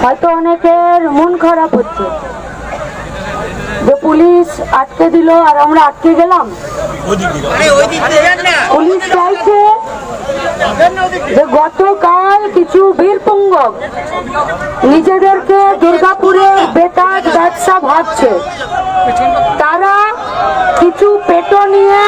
হয়তো অনেকের মন খারাপ হচ্ছে যে পুলিশ আটকে দিল আর আমরা আটকে গেলাম। পুলিশ চাইছে যে গতকাল কিছু বীরপুঙ্গব নিজেদেরকে দুর্গাপুরের বেতাজ ব্যবসা ভাবছে, তারা কিছু পেটো নিয়ে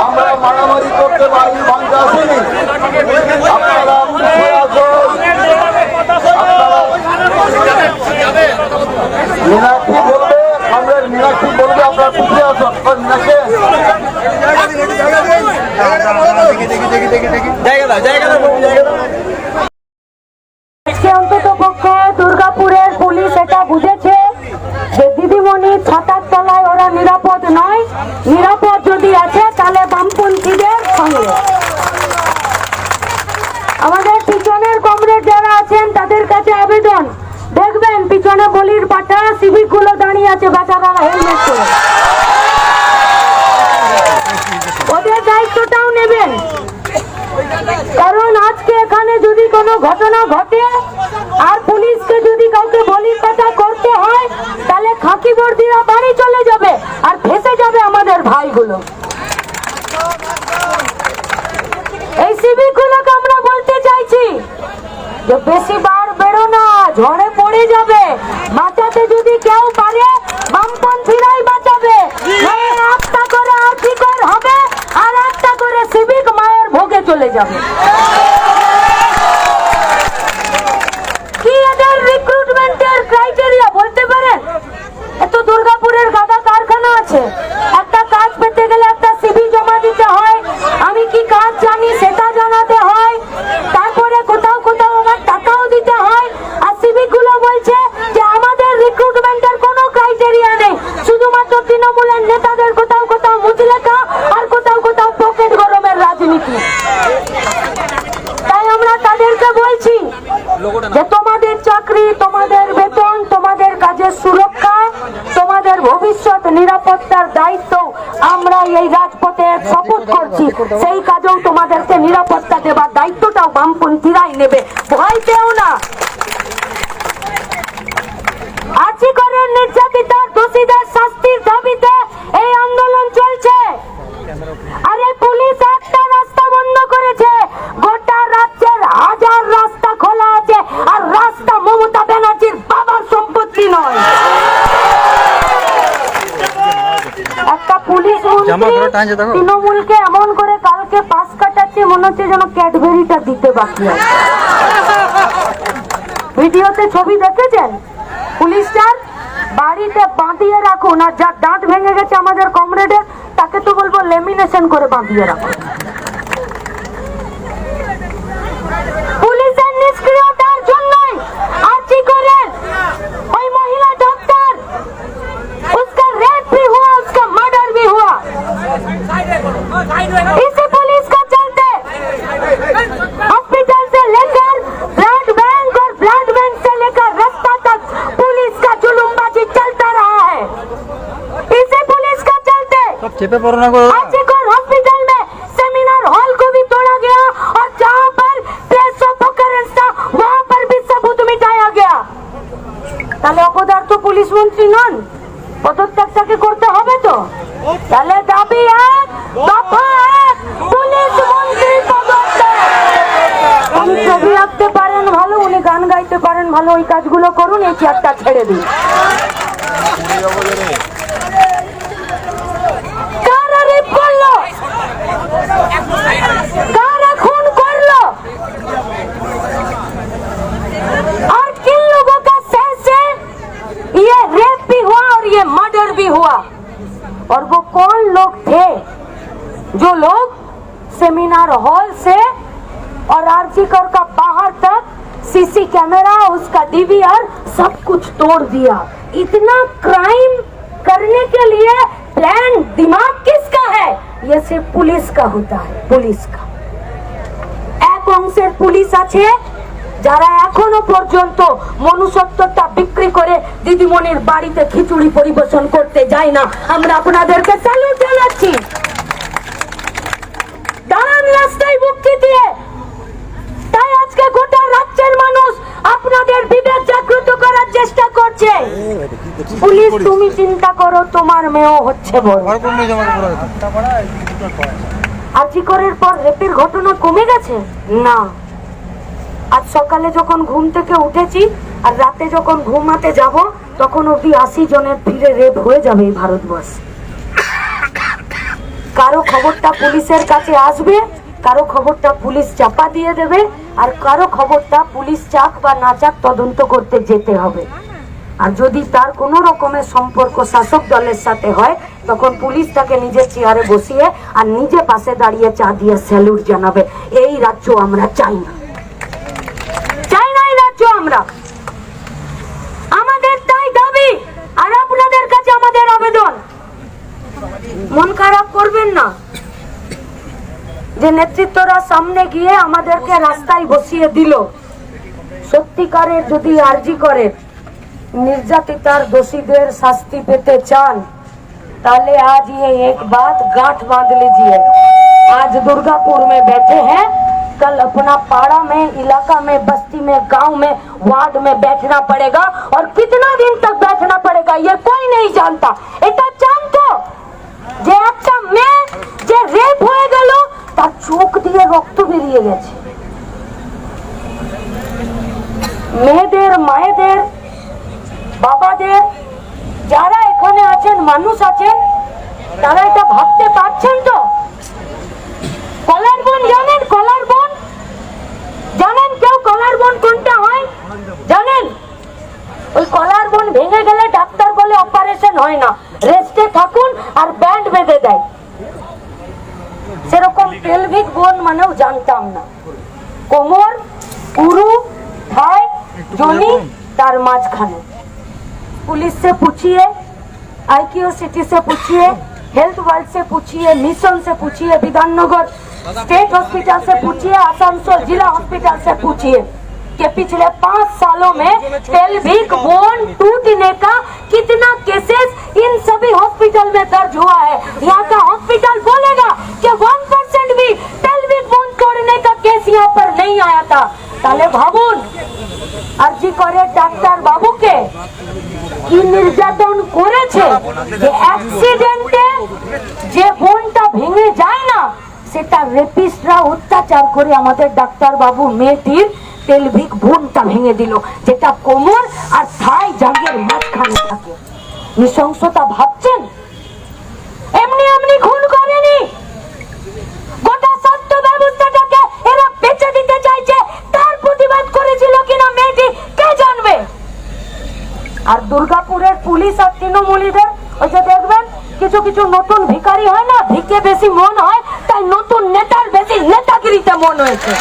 আমরা মারামারি করতে পারি, ভাঙতে আসেনি। আপনারা মীনাক্ষী বলবে, আমরা মীনাক্ষী বলবে আপনারা পিছিয়ে আসুন। অন্তত পক্ষে দুর্গাপুরের পুলিশ এটা বুঝেছে যে দিদিমণি ছাতার তলায় ওরা নিরাপদ নয়, নিরাপদ যদি আছে তাহলে বামপন্থীদের সঙ্গে। আমাদের পিছনের কমরেড যারা আছেন তাদের কাছে আবেদন, দেখবেন পিছনে বলির পাঠা সিভিক গুলো দাঁড়িয়ে আছে, বেচারা হেলমেট করে, ওদের দায়িত্বটাও নেবেন। কারণ আজকে এখানে যদি কোনো ঘটনা ঘটে আর পুলিশকে যদি কাউকে বলির পাঠা করতে হয়, তাহলে খাকি বর্দিরা বাড়ি চলে যাবে আর ফেসে যাবে আমাদের ভাইগুলো। এই সিভিক গুলোকে আমরা বলতে চাইছি যে বেশি বার বেরো না, ঝড়ে পড়ে যাবে। বাঁচাতে যদি কেউ পারে বামপন্থীরাই বাঁচাবে। একটা করে আর্থিকর হবে আর একটা করে সিভিক মায়ের ভোগে চলে যাবে। কি এদের রিক্রুটমেন্টের ক্রাইটেরিয়া বলতে পারেন? এত দুর্গাপুরের গাদা কারখানা আছে, একটা কাজ পেতে গেলে একটা সিভি জমা দিতে হয়, আমি কি কাজ জানি সেটা জানাতে হয়, তারপরে কোথাও কোথাও আমার টাকাও দিতে হয়। আর সিভিক গুলো বলছে যে আমাদের রিক্রুটমেন্টের কোনো ক্রাইটেরিয়া নেই, শুধুমাত্র তৃণমূলের নেতাদের কোথাও কোথাও মুচলেখা আর কোথাও কোথাও পকেট গরমের রাজনীতি। তাই আমরা তাদেরকে বলছি যে তোমাদের চাকরি, তোমাদের বেতন, তোমাদের কাজের সুরক্ষা, তোমাদের ভবিষ্যৎ নিরাপত্তার দায়িত্ব আমরা এই রাজপথে শপথ করছি, সেই কাজেও তোমাদেরকে নিরাপত্তা দেবার দায়িত্বটাও বামপন্থীরাই নেবে। ভয় পেও না। আর্জি করে নির্যাতিতার দোষীদের শাস্তির দাবিতে এই আন্দোলন চলছে। আরে পুলিশ একটা রাস্তা বন্ধ করেছে, গোটা রাজ্যের হাজার রাস্তা খোলা আছে, আর রাস্তা মমতা ব্যানার্জির বাবার সম্পত্তি নয়। একটা পুলিশ মন্ত্রী তৃণমূলকে এমন করে কালকে পাশ কাটাচ্ছে, মনে হচ্ছে যেন ক্যাডবেরিটা দিতে বাকি আছে। ভিডিওতে ছবি দেখেছেন? পুলিশটার বাড়িতে বাঁধিয়ে রাখুন, আর যার দাঁত ভেঙে গেছে আমাদের কমরেডের, তাকে তো বলবো লেমিনেশন করে বাঁধিয়ে রাখুন। পুলিশের নিষ্ক্রিয়তার জন্যই আর্জি করে ওই মহিলা ডক্টর, उसका रेप भी हुआ, उसका मर्डर भी हुआ, इसी पुलिस का चलते हॉस्पिटल से लेकर ब्लड बैंक और ब्लड बैंक से लेकर रास्ता तक पुलिस का जुलूमबाजी चलता रहा है। इसी पुलिस का चलते हॉस्पिटल में सेमिनार हॉल को भी तोड़ा गया, और जहां पर प्लेस ऑफ ऑकरेंस था वहां पर भी सबूत मिटाया गया। তাহলে অপদার্থ পুলিশ মন্ত্রী নন, পদত্যাগটাকে করতে হবে তো। তাহলে দাবি এক, দফা এক, পুলিশ মন্ত্রী পদত্যাগ। উনি ছবি আঁকতে পারেন ভালো, উনি গান গাইতে পারেন ভালো, ওই কাজগুলো করুন, এই চেয়ারটা ছেড়ে দিন। কারা রেপ করলো, কারা খুন করলো, और आरजीकर का बाहर तक सीसी कैमरा, उसका डीवीआर सब कुछ तोड़ दिया। इतना क्राइम करने के लिए प्लान दिमाग किसका है? ये सिर्फ पुलिस का होता है, पुलिस का। এক অংশের পুলিশ আছে যারা এখনো পর্যন্ত মনুষ্যত্বটা বিক্রি করে দিদিমণির বাড়িতে খিচুড়ি পরিবেশন করতে যায় না। আমরা আপনাদেরকে স্যালুট জানাচ্ছি। দাঁড়ান রাস্তায় বুকটি দিয়ে। তাই আজকে গোটা রাজ্যের মানুষ আপনাদের বিবেক জাগ্রত করার চেষ্টা করছে। পুলিশ, তুমি চিন্তা করো, তোমার মেয়েও হচ্ছে বড়। আজিকরের পর রেপের ঘটনা কমে গেছে না। আজ সকালে যখন ঘুম থেকে উঠেছি আর রাতে যখন ঘুমাতে যাব তখন অব্দি 80 জনের ফিরে রেপ হয়ে যাবে এই ভারতবর্ষে। কারো খবরটা পুলিশের কাছে আসবে, কারো খবরটা পুলিশ চাপা দিয়ে দেবে, আর কারো খবরটা পুলিশ চাক বা না চাক তদন্ত করতে যেতে হবে। আর যদি তার কোনো রকমের সম্পর্ক শাসক দলের সাথে হয় তখন পুলিশ তাকে নিজের চেয়ারে বসিয়ে আর নিজে পাশে দাঁড়িয়ে চা দিয়ে স্যালুট জানাবে। এই রাজ্য আমরা চাই না, চাই না এই রাজ্য আমরা। আমাদের তাই দাবি, আর আপনাদের কাছে আমাদের আবেদন, মন খারাপ করবেন না যে নেতৃত্বরা সামনে গিয়ে আমাদেরকে রাস্তায় বসিয়ে দিল। সত্যিকারের যদি আরজি করে निर्यातितार दोषीदेर शास्ति पेते चान ताले आज ये एक बात गांठ बांध लीजिए। आज दुर्गापुर में बैठे हैं, कल अपना पाड़ा में, इलाका में, बस्ती में, गांव में, वार्ड में बैठना पड़ेगा। और कितना दिन तक बैठना पड़ेगा ये कोई नहीं जानता। এটা জানতো যে একটা মেয়ে যে রেপ হয়ে গেল তার চোখ দিয়ে রক্ত বেরিয়ে গেছে। মেয়েদের, মায়েদের, বাবাদের, যারা এখানে আছেন, মানুষ আছেন, তারা এটা ভাবতে পারছেন তো? কলার বোন জানেন? কলার বোন জানেন? কেউ কলার বোন কোনটা হয় জানেন? ওই কলার বোন ভেঙে গেলে ডাক্তার বলে অপারেশন হয় না, রেস্টে থাকুন, আর ব্যান্ড বেঁধে দেয়। সেরকম পেলভিক বোন মানেও জানতাম না। কোমর, উরু, থাই, জনি, তার মাঝখানে। पुलिस से पूछिए, आईक्यू सिटी से पूछिए, हेल्थ वर्ल्ड से पूछिए, मिशन से पूछिए, विधाननगर स्टेट हॉस्पिटल से पूछिए, आसनसोल जिला हॉस्पिटल से पूछिए कि पिछले 5 सालों में पेल्विक बोन टूटने का कितना केसेस इन सभी हॉस्पिटल में दर्ज हुआ है। यहाँ का हॉस्पिटल बोलेगा कि 1% भी पेल्विक बोन तोड़ने का केस यहाँ पर नहीं आया था। ताले भावुन अर्जी करे डॉक्टर बाबू के কি নির্যাতন করেছে, যে অ্যাক্সিডেন্টে যে বোনটা ভেঙে যায় না সেটা রেপিস্টরা অত্যাচার করে আমাদের ডাক্তার বাবু মেয়েটির পেলভিক বোনটা ভেঙে দিল, যেটা কোমর আর থাই জাঙ্গের মাঝখানে থাকে। নৃশংসতা ভাবছেন? এমনি এমনি খুন করেনি, গোটা স্বাস্থ্য ব্যবস্থাটাকে এরা বেঁচে দিতে চাইছে। তার প্রতিবাদ করেছিল কিনা মেয়েটি কে জানবে। আর দুর্গাপুরের পুলিশ আর তৃণমূলীদের ওই যে দেখবেন কিছু কিছু নতুন ভিখারি হয় না, ভিকে বেশি মন হয়, তাই নতুন নেতার বেশি নেতাগিরিতে মন হয়েছে।